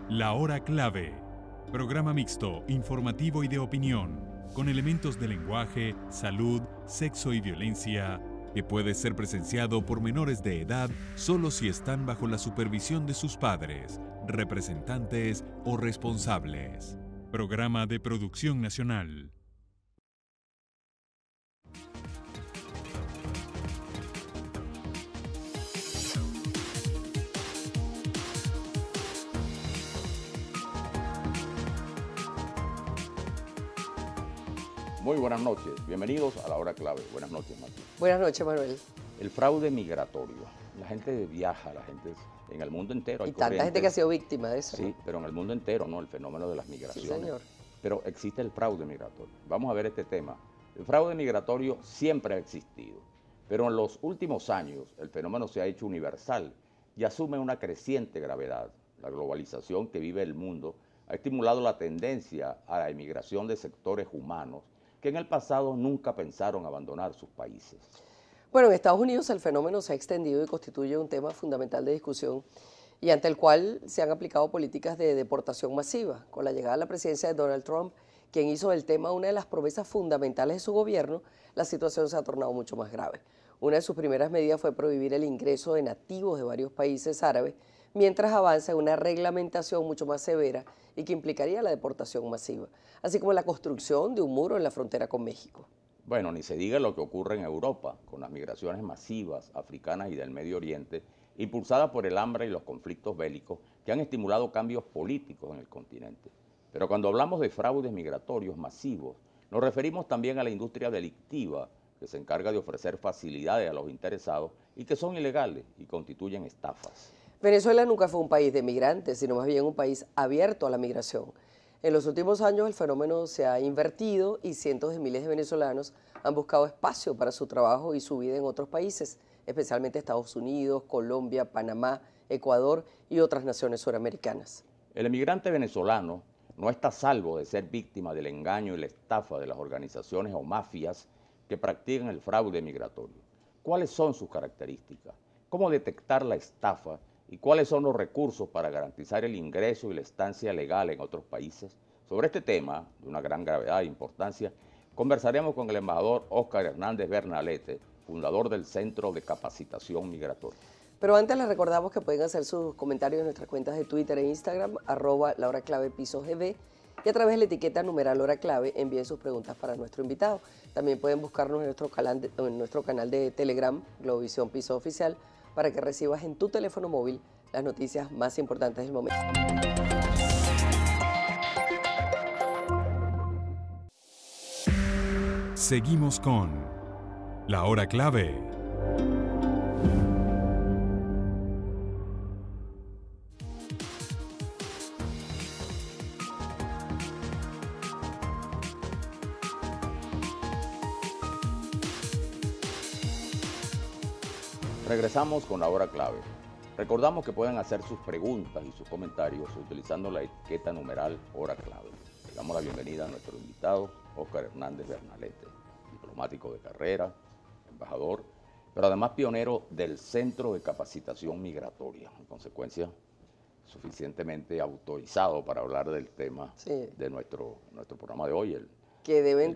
La Hora Clave, programa mixto, informativo y de opinión, con elementos de lenguaje, salud, sexo y violencia, que puede ser presenciado por menores de edad solo si están bajo la supervisión de sus padres, representantes o responsables. Programa de producción nacional. Muy buenas noches, bienvenidos a La Hora Clave. Buenas noches, Martín. Buenas noches, Manuel. El fraude migratorio. La gente viaja, la gente en el mundo entero. Y tanta gente que ha sido víctima de eso. Sí, pero en el mundo entero, ¿no? El fenómeno de las migraciones. Sí, señor. Pero existe el fraude migratorio. Vamos a ver este tema. El fraude migratorio siempre ha existido, pero en los últimos años el fenómeno se ha hecho universal y asume una creciente gravedad. La globalización que vive el mundo ha estimulado la tendencia a la emigración de sectores humanos que en el pasado nunca pensaron abandonar sus países. Bueno, en Estados Unidos el fenómeno se ha extendido y constituye un tema fundamental de discusión y ante el cual se han aplicado políticas de deportación masiva. Con la llegada a la presidencia de Donald Trump, quien hizo del tema una de las promesas fundamentales de su gobierno, la situación se ha tornado mucho más grave. Una de sus primeras medidas fue prohibir el ingreso de nativos de varios países árabes, mientras avanza en una reglamentación mucho más severa y que implicaría la deportación masiva, así como la construcción de un muro en la frontera con México. Bueno, ni se diga lo que ocurre en Europa, con las migraciones masivas africanas y del Medio Oriente, impulsadas por el hambre y los conflictos bélicos que han estimulado cambios políticos en el continente. Pero cuando hablamos de fraudes migratorios masivos, nos referimos también a la industria delictiva, que se encarga de ofrecer facilidades a los interesados y que son ilegales y constituyen estafas. Venezuela nunca fue un país de migrantes, sino más bien un país abierto a la migración. En los últimos años el fenómeno se ha invertido y cientos de miles de venezolanos han buscado espacio para su trabajo y su vida en otros países, especialmente Estados Unidos, Colombia, Panamá, Ecuador y otras naciones suramericanas. El emigrante venezolano no está a salvo de ser víctima del engaño y la estafa de las organizaciones o mafias que practican el fraude migratorio. ¿Cuáles son sus características? ¿Cómo detectar la estafa? ¿Y cuáles son los recursos para garantizar el ingreso y la estancia legal en otros países? Sobre este tema, de una gran gravedad e importancia, conversaremos con el embajador Óscar Hernández Bernalete, fundador del Centro de Capacitación Migratoria. Pero antes les recordamos que pueden hacer sus comentarios en nuestras cuentas de Twitter e Instagram, @lahoraclavepisogb, y a través de la etiqueta numeral hora clave envíen sus preguntas para nuestro invitado. También pueden buscarnos en nuestro canal de Telegram, Globovisión Piso Oficial, para que recibas en tu teléfono móvil las noticias más importantes del momento. Seguimos con La Hora Clave. Regresamos con La Hora Clave. Recordamos que pueden hacer sus preguntas y sus comentarios utilizando la etiqueta numeral hora clave. Le damos la bienvenida a nuestro invitado, Óscar Hernández Bernalete, diplomático de carrera, embajador, pero además pionero del Centro de Capacitación Migratoria, en consecuencia suficientemente autorizado para hablar del tema de nuestro programa de hoy, el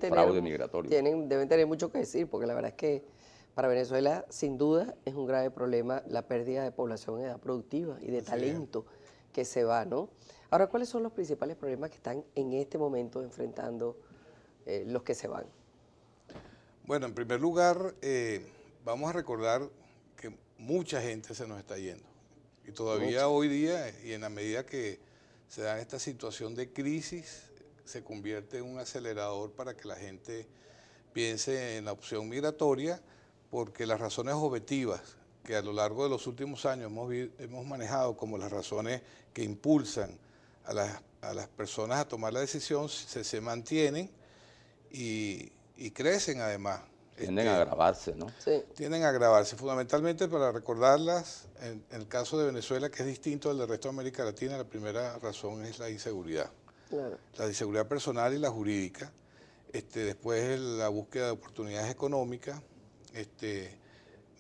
fraude migratorio. Deben tener mucho que decir, porque la verdad es que para Venezuela, sin duda, es un grave problema la pérdida de población en edad productiva y de talento que se va, ¿no? Ahora, ¿cuáles son los principales problemas que están en este momento enfrentando los que se van? Bueno, en primer lugar, vamos a recordar que mucha gente se nos está yendo. Y todavía hoy día, y en la medida que se da esta situación de crisis, se convierte en un acelerador para que la gente piense en la opción migratoria, porque las razones objetivas que a lo largo de los últimos años hemos manejado como las razones que impulsan a las personas a tomar la decisión se mantienen y crecen además. Tienden a agravarse, ¿no? Sí. Tienden a agravarse, fundamentalmente para recordarlas, en el caso de Venezuela, que es distinto al del resto de América Latina, la primera razón es la inseguridad. Claro. La inseguridad personal y la jurídica, después la búsqueda de oportunidades económicas,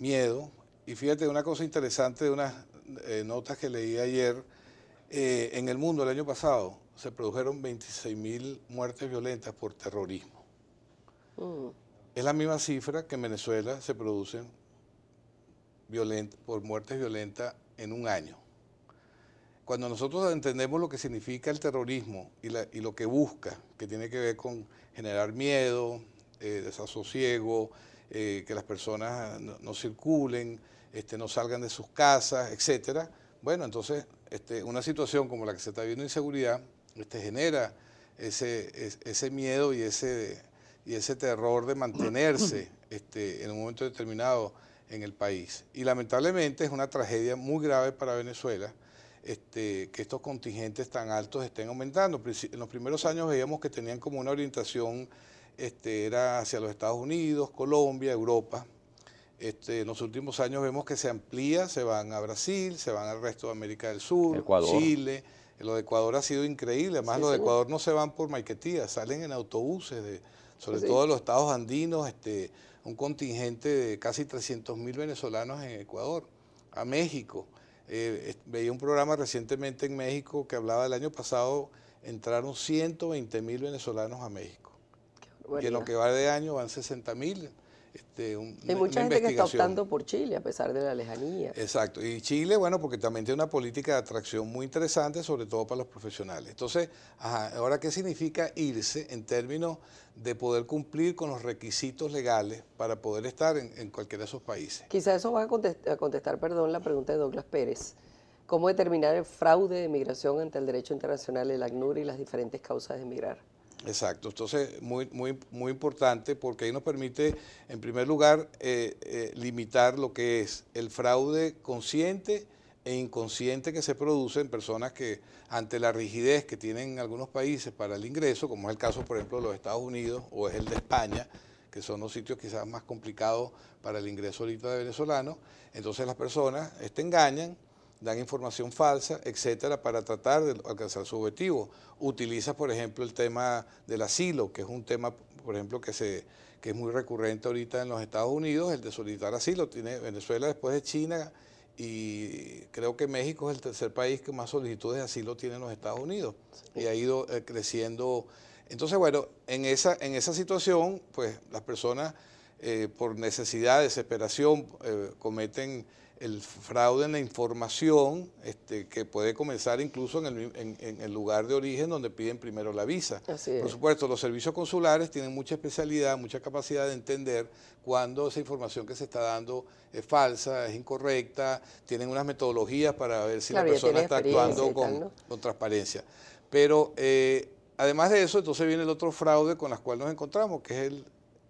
miedo, y fíjate una cosa interesante de unas notas que leí ayer, En el mundo el año pasado se produjeron 26.000 muertes violentas por terrorismo. Es la misma cifra que en Venezuela se producen por muertes violentas en un año. Cuando nosotros entendemos lo que significa el terrorismo y lo que busca, que tiene que ver con generar miedo, desasosiego, que las personas no circulen, no salgan de sus casas, etcétera. Bueno, entonces una situación como la que se está viendo, inseguridad, genera ese miedo y ese terror de mantenerse en un momento determinado en el país. Y lamentablemente es una tragedia muy grave para Venezuela que estos contingentes tan altos estén aumentando. En los primeros años veíamos que tenían como una orientación, era hacia los Estados Unidos, Colombia, Europa. En los últimos años vemos que se amplía, se van a Brasil, se van al resto de América del Sur, Ecuador. Chile. Lo de Ecuador ha sido increíble, además los de Ecuador no se van por Maiquetía, salen en autobuses, sobre todo de los estados andinos, un contingente de casi 300.000 venezolanos en Ecuador, a México. Veía un programa recientemente en México que hablaba del año pasado, entraron 120.000 venezolanos a México. Y en lo que va de año van 60.000. Hay mucha gente que está optando por Chile a pesar de la lejanía. Exacto, y Chile, bueno, porque también tiene una política de atracción muy interesante, sobre todo para los profesionales. Entonces, ahora, ¿qué significa irse en términos de poder cumplir con los requisitos legales para poder estar en cualquiera de esos países? Quizá eso va a contestar, la pregunta de Douglas Pérez. ¿Cómo determinar el fraude de migración ante el derecho internacional, el ACNUR y las diferentes causas de emigrar? Exacto, entonces muy importante porque ahí nos permite, en primer lugar, limitar lo que es el fraude consciente e inconsciente que se produce en personas que, ante la rigidez que tienen algunos países para el ingreso, como es el caso, por ejemplo, de los Estados Unidos o es el de España, que son los sitios quizás más complicados para el ingreso ahorita de venezolanos, entonces las personas engañan, dan información falsa, etcétera, para tratar de alcanzar su objetivo. Utiliza, por ejemplo, el tema del asilo, que es un tema, por ejemplo, que es muy recurrente ahorita en los Estados Unidos, el de solicitar asilo. Tiene Venezuela después de China y creo que México es el tercer país que más solicitudes de asilo tiene en los Estados Unidos y ha ido creciendo. Entonces, bueno, en esa situación, pues las personas por necesidad, desesperación, cometen el fraude en la información que puede comenzar incluso en el lugar de origen donde piden primero la visa. Por supuesto, los servicios consulares tienen mucha especialidad, mucha capacidad de entender cuando esa información que se está dando es falsa, es incorrecta, tienen unas metodologías para ver si la persona está actuando con transparencia. Pero además de eso, entonces viene el otro fraude con el cual nos encontramos, que es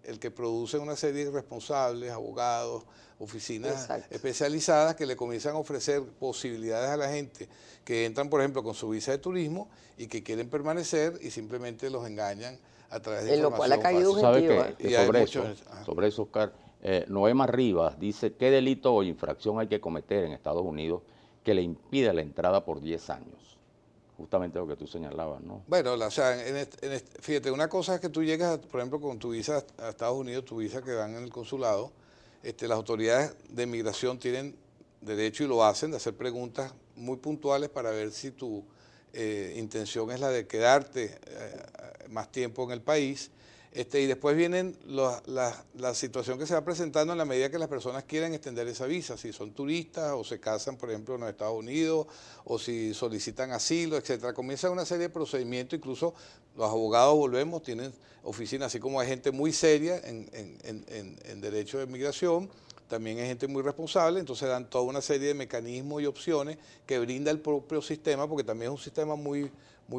el que produce una serie de irresponsables, abogados, oficinas especializadas que le comienzan a ofrecer posibilidades a la gente que entran, por ejemplo, con su visa de turismo y que quieren permanecer y simplemente los engañan a través de información. En lo cual ha caído un gentío. Sobre eso, Oscar, Noema Rivas dice, ¿qué delito o infracción hay que cometer en Estados Unidos que le impida la entrada por 10 años? Justamente lo que tú señalabas, ¿no? Bueno, o sea, fíjate, una cosa es que tú llegas, por ejemplo, con tu visa a Estados Unidos, tu visa que dan en el consulado, las autoridades de migración tienen derecho y lo hacen de hacer preguntas muy puntuales para ver si tu intención es la de quedarte más tiempo en el país. Y después vienen la situación que se va presentando en la medida que las personas quieren extender esa visa, si son turistas o se casan, por ejemplo, en los Estados Unidos, o si solicitan asilo, etcétera. Comienza una serie de procedimientos, incluso los abogados, tienen oficinas, así como hay gente muy seria en derecho de migración, también hay gente muy responsable, entonces dan toda una serie de mecanismos y opciones que brinda el propio sistema, porque también es un sistema muy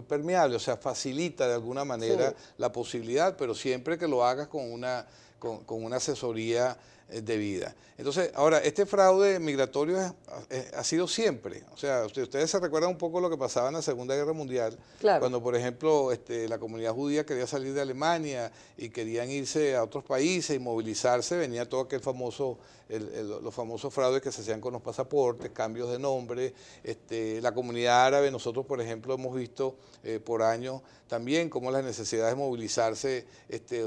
permeable, o sea, facilita de alguna manera la posibilidad, pero siempre que lo hagas con una asesoría debida. Entonces, ahora, este fraude migratorio ha sido siempre. O sea, ustedes se recuerdan un poco lo que pasaba en la Segunda Guerra Mundial, cuando, por ejemplo, la comunidad judía quería salir de Alemania y querían irse a otros países y movilizarse, venía todo aquel los famosos fraudes que se hacían con los pasaportes, cambios de nombre. La comunidad árabe, nosotros, por ejemplo, hemos visto por años también cómo las necesidades de movilizarse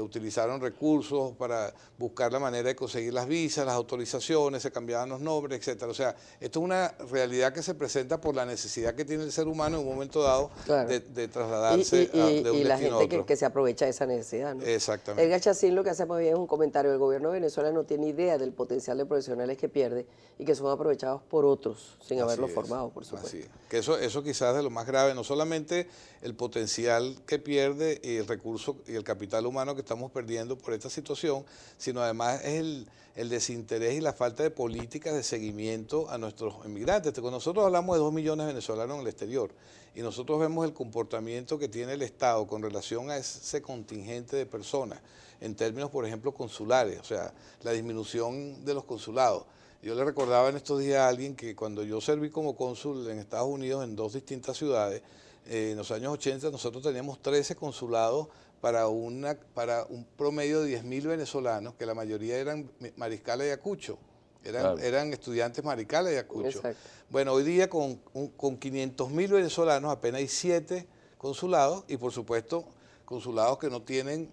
utilizaron recursos para buscar la manera de conseguir conseguir las visas, las autorizaciones, se cambiaban los nombres, etcétera. O sea, esto es una realidad que se presenta por la necesidad que tiene el ser humano en un momento dado Claro. de trasladarse de un y la destino a gente otro. que se aprovecha de esa necesidad, ¿no? Exactamente. Edgar Chacín lo que hace más bien es un comentario. El gobierno de Venezuela no tiene idea del potencial de profesionales que pierde y que son aprovechados por otros sin Así haberlos es, formado, por supuesto. así es. Que eso quizás es de lo más grave, no solamente el potencial que pierde y el recurso y el capital humano que estamos perdiendo por esta situación, sino además es el desinterés y la falta de políticas de seguimiento a nuestros inmigrantes. Cuando nosotros hablamos de 2 millones de venezolanos en el exterior y nosotros vemos el comportamiento que tiene el Estado con relación a ese contingente de personas, en términos, por ejemplo, consulares, o sea, la disminución de los consulados. Yo le recordaba en estos días a alguien que cuando yo serví como cónsul en Estados Unidos en 2 distintas ciudades, en los años 80 nosotros teníamos 13 consulados para un promedio de 10.000 venezolanos, que la mayoría eran mariscales de Ayacucho, eran estudiantes mariscales de Ayacucho. Exacto. Bueno, hoy día con 500.000 venezolanos apenas hay 7 consulados y por supuesto consulados que no tienen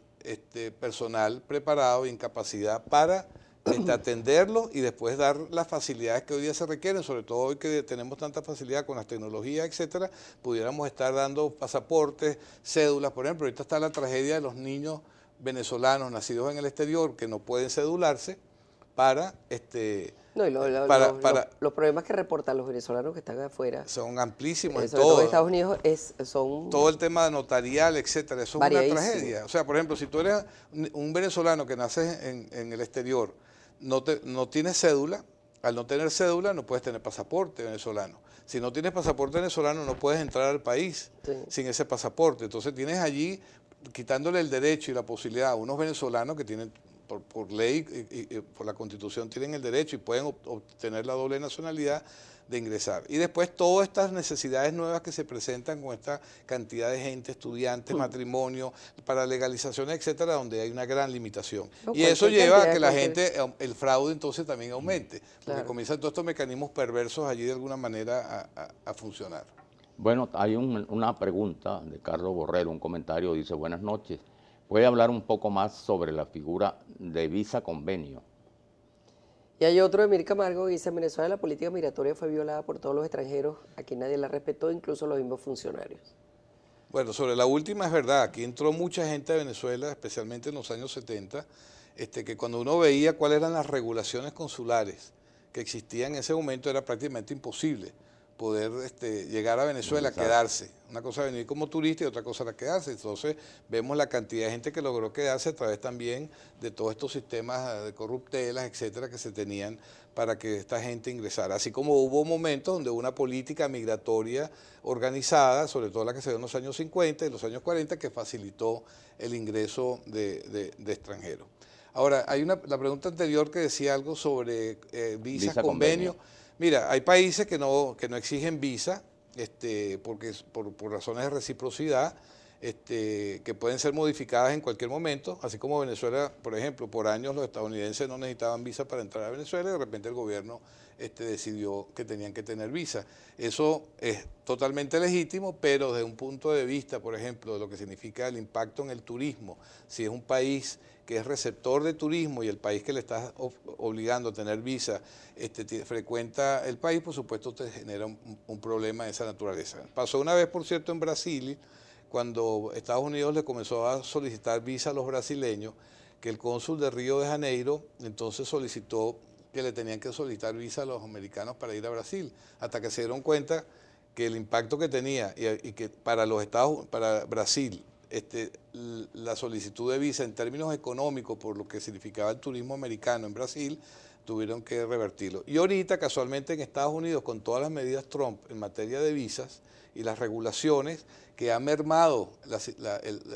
personal preparado y en capacidad para atenderlo y después dar las facilidades que hoy día se requieren, sobre todo hoy que tenemos tanta facilidad con las tecnologías, etcétera, pudiéramos estar dando pasaportes, cédulas. Por ejemplo, ahorita está la tragedia de los niños venezolanos nacidos en el exterior que no pueden cedularse para No, y los problemas que reportan los venezolanos que están afuera son amplísimos en sobre todo todo. en Estados Unidos son todo el tema notarial, etcétera, eso es una tragedia. O sea, por ejemplo, si tú eres un venezolano que nace en el exterior, no tienes cédula, al no tener cédula no puedes tener pasaporte venezolano. Si no tienes pasaporte venezolano no puedes entrar al país sin ese pasaporte. Entonces tienes allí quitándole el derecho y la posibilidad a unos venezolanos que tienen por ley y por la Constitución tienen el derecho y pueden obtener la doble nacionalidad de ingresar. Y después todas estas necesidades nuevas que se presentan con esta cantidad de gente, estudiantes, matrimonio, para legalizaciones, etcétera, donde hay una gran limitación. Y eso lleva a que la gente, el fraude entonces también aumente, porque comienzan todos estos mecanismos perversos allí de alguna manera a funcionar. Bueno, hay una pregunta de Carlos Borrero, un comentario, dice: buenas noches, ¿puede hablar un poco más sobre la figura de visa convenio? Y hay otro de Mir Camargo que dice: en Venezuela la política migratoria fue violada por todos los extranjeros, aquí nadie la respetó, incluso los mismos funcionarios. Bueno, sobre la última es verdad, aquí entró mucha gente de Venezuela, especialmente en los años 70, que cuando uno veía cuáles eran las regulaciones consulares que existían en ese momento era prácticamente imposible poder llegar a Venezuela, quedarse. Una cosa era venir como turista y otra cosa era quedarse. Entonces vemos la cantidad de gente que logró quedarse a través también de todos estos sistemas de corruptelas, etcétera, que se tenían para que esta gente ingresara. Así como hubo momentos donde hubo una política migratoria organizada, sobre todo la que se dio en los años 50 y los años 40, que facilitó el ingreso de extranjeros. Ahora, hay la pregunta anterior que decía algo sobre visas, convenios. Mira, hay países que no exigen visa, porque por razones de reciprocidad, que pueden ser modificadas en cualquier momento, así como Venezuela, por ejemplo, por años los estadounidenses no necesitaban visa para entrar a Venezuela y de repente el gobierno decidió que tenían que tener visa. Eso es totalmente legítimo, pero desde un punto de vista, por ejemplo, de lo que significa el impacto en el turismo, si es un país que es receptor de turismo y el país que le está obligando a tener visa frecuenta el país, por supuesto te genera un problema de esa naturaleza. Pasó una vez, por cierto, en Brasil, cuando Estados Unidos le comenzó a solicitar visa a los brasileños, que el cónsul de Río de Janeiro entonces solicitó que le tenían que solicitar visa a los americanos para ir a Brasil, hasta que se dieron cuenta que el impacto que tenía y que para Brasil, la solicitud de visa en términos económicos por lo que significaba el turismo americano en Brasil, tuvieron que revertirlo. Y ahorita, casualmente, en Estados Unidos, con todas las medidas Trump en materia de visas y las regulaciones que han mermado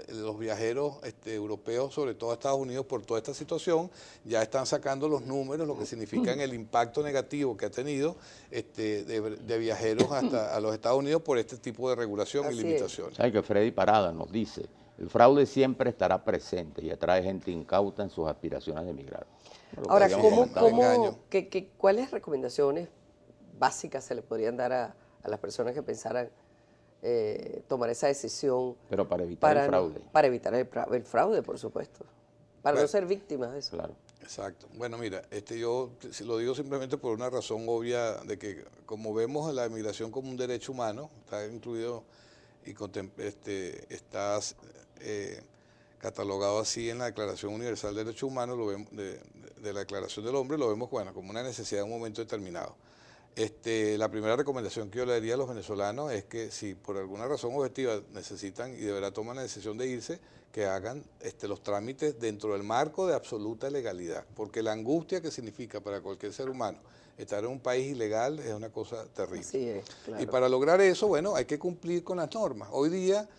los viajeros europeos, sobre todo a Estados Unidos, por toda esta situación, ya están sacando los números, lo que significa el impacto negativo que ha tenido de viajeros hasta a los Estados Unidos por este tipo de regulación y limitaciones. ¿Sabe que Freddy Parada nos dice: el fraude siempre estará presente y atrae gente incauta en sus aspiraciones de emigrar? Ahora, ¿cuáles recomendaciones básicas se le podrían dar a las personas que pensaran tomar esa decisión? Pero para evitar el fraude. Para evitar el fraude, por supuesto. para Bueno, no ser víctimas de eso. Claro. exacto. Bueno, mira, yo lo digo simplemente por una razón obvia de que como vemos la migración como un derecho humano, está incluido y está catalogado así en la Declaración Universal de Derechos Humanos, lo vemos, de la Declaración del Hombre, lo vemos bueno, como una necesidad en un momento determinado. La primera recomendación que yo le daría a los venezolanos es que si por alguna razón objetiva necesitan y de verdad toman la decisión de irse, que hagan los trámites dentro del marco de absoluta legalidad, porque la angustia que significa para cualquier ser humano estar en un país ilegal es una cosa terrible. Así es, claro. Y para lograr eso, bueno, hay que cumplir con las normas. Hoy día,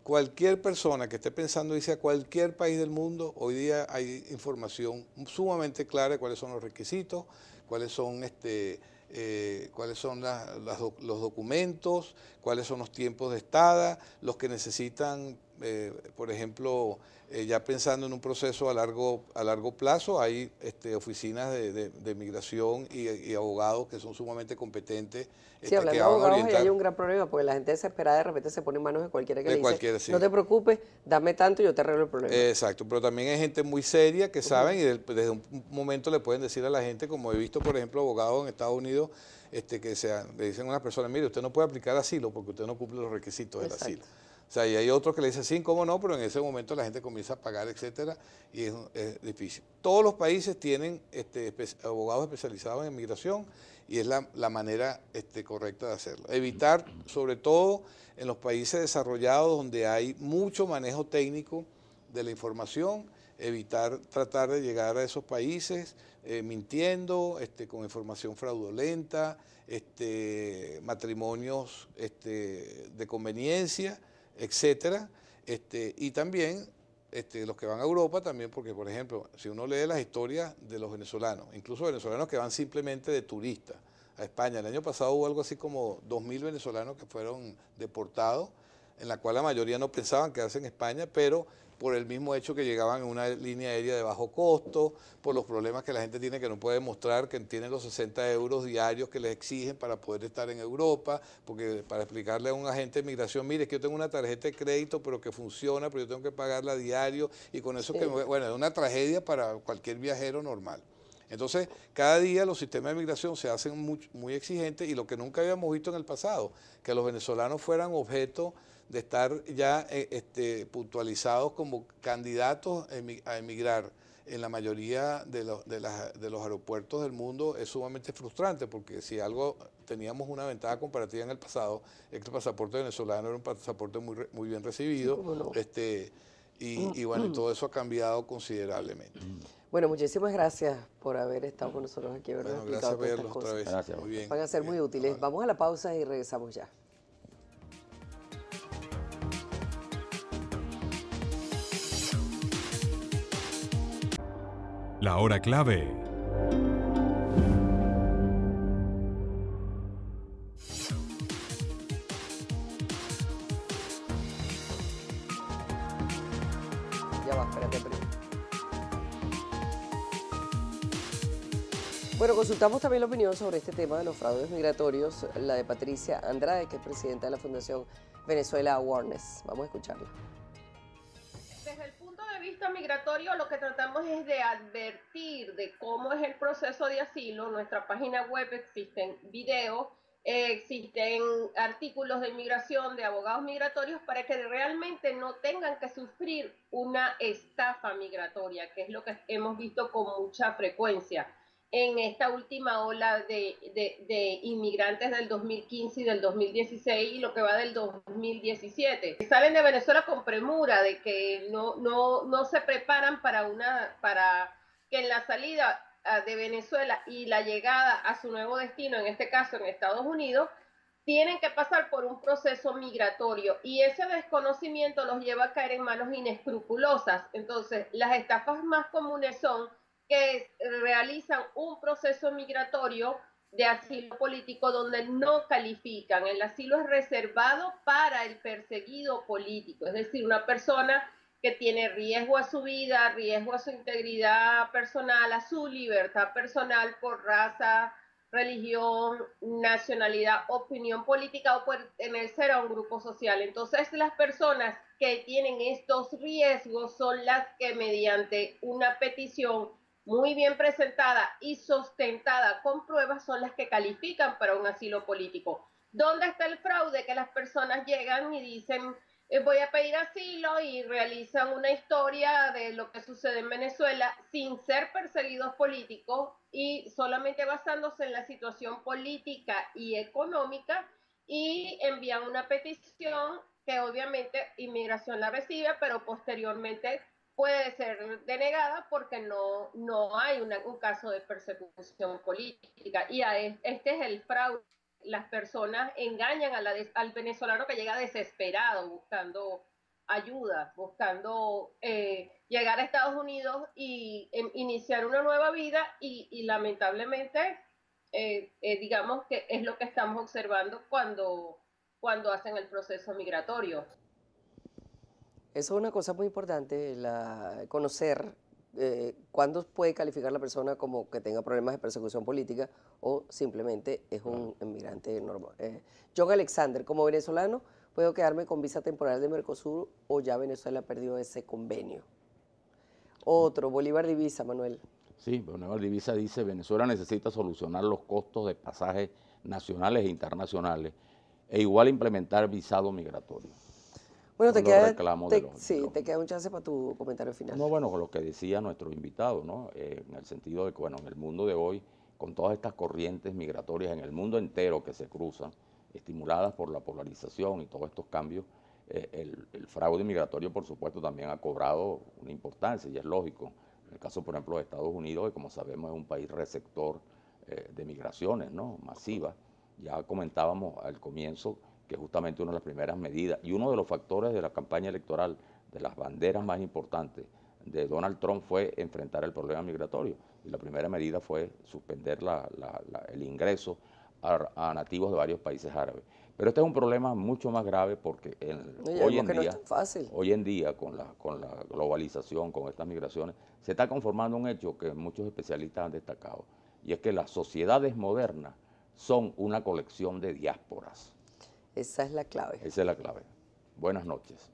cualquier persona que esté pensando irse a cualquier país del mundo, hoy día hay información sumamente clara de cuáles son los requisitos, cuáles son los documentos, cuáles son los tiempos de estada, los que necesitan, por ejemplo, ya pensando en un proceso a largo plazo, hay oficinas de migración y abogados que son sumamente competentes. Sí, hablando que de van a abogados, ahí orientar. hay un gran problema, porque la gente desesperada de repente se pone en manos de cualquiera que De le cualquiera, dice, sí. no te preocupes, dame tanto y yo te arreglo el problema. Exacto, pero también hay gente muy seria que saben y desde un momento le pueden decir a la gente, como he visto, por ejemplo, abogados en Estados Unidos, le dicen a una persona, mire, usted no puede aplicar asilo porque usted no cumple los requisitos del asilo. O sea, y hay otros que le dicen, sí, cómo no, pero en ese momento la gente comienza a pagar, etcétera, y es difícil. Todos los países tienen abogados especializados en migración y es la manera correcta de hacerlo. Evitar, sobre todo en los países desarrollados donde hay mucho manejo técnico de la información, tratar de llegar a esos países mintiendo, con información fraudulenta, matrimonios de conveniencia, etcétera, y también los que van a Europa también, porque por ejemplo, si uno lee las historias de los venezolanos, incluso venezolanos que van simplemente de turistas a España, el año pasado hubo algo así como 2.000 venezolanos que fueron deportados, en la cual la mayoría no pensaban quedarse en España, pero por el mismo hecho que llegaban en una línea aérea de bajo costo, por los problemas que la gente tiene que no puede mostrar, que tienen los 60 euros diarios que les exigen para poder estar en Europa, porque para explicarle a un agente de migración, mire, es que yo tengo una tarjeta de crédito, pero que funciona, pero yo tengo que pagarla a diario, y con eso, bueno, es una tragedia para cualquier viajero normal. Entonces, cada día los sistemas de migración se hacen muy exigentes y lo que nunca habíamos visto en el pasado, que los venezolanos fueran objeto de estar ya puntualizados como candidatos a emigrar en la mayoría de los aeropuertos del mundo es sumamente frustrante, porque si algo teníamos una ventaja comparativa en el pasado, es que el pasaporte venezolano era un pasaporte muy bien recibido, Sí, cómo no. y bueno, y todo eso ha cambiado considerablemente. Bueno, muchísimas gracias por haber estado con nosotros aquí, ¿verdad? Bueno, gracias por verlos otra vez. Gracias. Muy bien. Van a ser muy útiles. Vamos a la pausa y regresamos ya. La hora clave. Ya va, espérate primero. Bueno, consultamos también la opinión sobre este tema de los fraudes migratorios, la de Patricia Andrade, que es presidenta de la Fundación Venezuela Awareness. Vamos a escucharla. Desde el punto de vista migratorio, lo que tratamos es de advertir de cómo es el proceso de asilo. En nuestra página web existen videos, existen artículos de inmigración de abogados migratorios para que realmente no tengan que sufrir una estafa migratoria, que es lo que hemos visto con mucha frecuencia en esta última ola de inmigrantes del 2015 y del 2016 y lo que va del 2017. Salen de Venezuela con premura, de que no se preparan para que en la salida de Venezuela y la llegada a su nuevo destino, en este caso en Estados Unidos, tienen que pasar por un proceso migratorio y ese desconocimiento los lleva a caer en manos inescrupulosas. Entonces, las estafas más comunes son que realizan un proceso migratorio de asilo político donde no califican. El asilo es reservado para el perseguido político, es decir, una persona que tiene riesgo a su vida, riesgo a su integridad personal, a su libertad personal por raza, religión, nacionalidad, opinión política o pertenecer a un grupo social. Entonces, las personas que tienen estos riesgos son las que mediante una petición muy bien presentada y sustentada con pruebas son las que califican para un asilo político. ¿Dónde está el fraude? Que las personas llegan y dicen, voy a pedir asilo y realizan una historia de lo que sucede en Venezuela sin ser perseguidos políticos y solamente basándose en la situación política y económica y envían una petición que obviamente inmigración la recibe, pero posteriormente puede ser denegada porque no hay un caso de persecución política. Y este es el fraude. Las personas engañan al venezolano que llega desesperado buscando ayuda, buscando llegar a Estados Unidos y iniciar una nueva vida y lamentablemente digamos que es lo que estamos observando cuando hacen el proceso migratorio. Eso es una cosa muy importante, conocer cuándo puede calificar la persona como que tenga problemas de persecución política o simplemente es un inmigrante normal. John Alexander, como venezolano, ¿puedo quedarme con visa temporal de Mercosur o ya Venezuela perdió ese convenio? Otro, Bolívar Divisa, Manuel. Sí, Bolívar Divisa dice, Venezuela necesita solucionar los costos de pasajes nacionales e internacionales e igual implementar visado migratorio. Bueno, te queda un chance para tu comentario final. No, bueno, con lo que decía nuestro invitado, ¿no? En el sentido de que, bueno, en el mundo de hoy, con todas estas corrientes migratorias en el mundo entero que se cruzan, estimuladas por la polarización y todos estos cambios, el fraude migratorio, por supuesto, también ha cobrado una importancia y es lógico. En el caso, por ejemplo, de Estados Unidos, que como sabemos es un país receptor de migraciones, ¿no? Masivas. Ya comentábamos al comienzo que justamente una de las primeras medidas y uno de los factores de la campaña electoral, de las banderas más importantes de Donald Trump fue enfrentar el problema migratorio. Y la primera medida fue suspender el ingreso a nativos de varios países árabes. Pero este es un problema mucho más grave porque hoy en día con la globalización, con estas migraciones, se está conformando un hecho que muchos especialistas han destacado, y es que las sociedades modernas son una colección de diásporas. Esa es la clave. Esa es la clave. Buenas noches.